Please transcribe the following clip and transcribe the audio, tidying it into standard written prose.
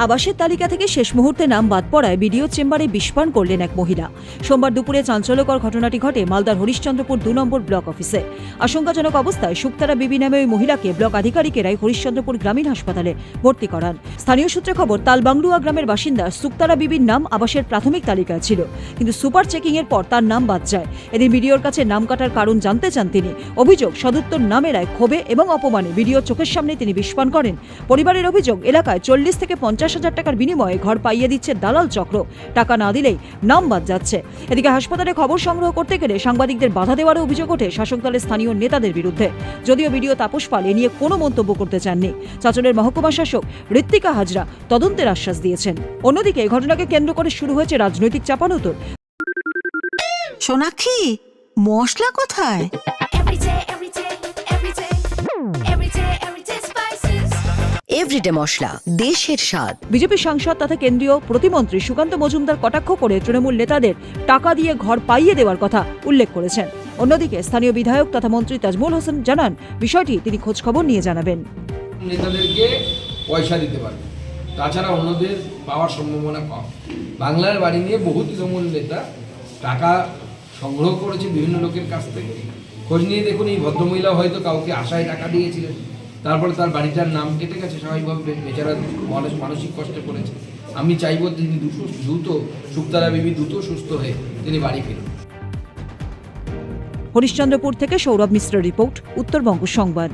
আবাসের তালিকা থেকে শেষ মুহূর্তে নাম বাদ পড়ায় বিডিও চেম্বারে বিস্ফোরণ করলেন এক মহিলা। সোমবার দুপুরে চাঞ্চল্যকর ঘটনাটি ঘটে মালদার হরিশ্চন্দ্রপুর 2 নম্বর ব্লক অফিসে। আশঙ্কাজনক অবস্থায় শুক্তারা বিবি নামে ওই মহিলাকে ব্লক আধিকারিকেরাই হরিশ্চন্দ্রপুর গ্রামীণ হাসপাতালে ভর্তি করান। স্থানীয় সূত্রে খবর, তালবাংলুয়া গ্রামের বাসিন্দা শুক্তারা বিবির নাম আবাসের প্রাথমিক তালিকায় ছিল, কিন্তু সুপার চেকিং এর পর তার নাম বাদ যায়। এদিন বিডিওর কাছে নাম কাটার কারণ জানতে চান তিনি। অভিযোগ, সদুত্তর না মেলায় ক্ষোভে এবং অপমানে বিডিওর চোখের সামনে তিনি বিস্ফোরণ করেন। পরিবারের অভিযোগ, এলাকায় 40 থেকে 50,000 টাকার বিনিময়ে ঘর পাইয়ে দিচ্ছে দালাল চক্র, টাকা না দিলেই নাম বাদ যাচ্ছে। এদিকে হাসপাতালে খবর সংগ্রহ করতে গেলে সাংবাদিকদের বাধা দেওয়ার অভিযোগ ওঠে শাসক দলের স্থানীয় নেতাদের বিরুদ্ধে। যদিও বিডিও তাপস পাল এ নিয়ে কোনো মন্তব্য করতে চাননি। চাঁচলের মহকুমা শাসক ঋত্বিকা হাজরা তদন্তের আশ্বাস দিয়েছেন। অন্যদিকে ঘটনাকে কেন্দ্র করে শুরু হয়েছে রাজনৈতিক চাপানোতর। সোনাক্ষী, মশলা কোথায়? এভরিডে মশলা, দেশের স্বাদ। বিজেপি সাংসদ তথা কেন্দ্রীয় প্রতিমন্ত্রী সুকান্ত মজুমদার কটাক্ষ করে তৃণমূল নেতাদের টাকা দিয়ে ঘর পাইয়ে দেওয়ার কথা উল্লেখ করেছেন। অন্যদিকে স্থানীয় বিধায়ক তথা মন্ত্রী তাজমুল হোসেন জানান, বিষয়টি তিনি খোঁজখবর নিয়ে জানাবেন। নেতাদেরকে পয়সা দিতে পারবে, তাছাড়া অন্যদের পাওয়ার সম্ভাবনা কম। বাংলার বাড়ি নিয়ে বহু তৃণমূল নেতা টাকা সংগ্রহ করেছে বিভিন্ন লোকের কাছ থেকে। খোঁজ নিয়ে দেখুন, এই ভদ্রমহিলা হয়তো কাউকে আশায় টাকা দিয়েছিলেন, তারপরে তার বাড়িটার নাম কেটে গেছে, স্বাভাবিকভাবে বেচারা মানসিক কষ্টে পড়েছে। আমি চাইব তিনি দ্রুত শুক্তারা বিবি দ্রুত সুস্থ হয়ে তিনি বাড়ি ফিরুন। হরিশ্চন্দ্রপুর থেকে সৌরভ মিশ্রের রিপোর্ট, উত্তরবঙ্গ সংবাদ।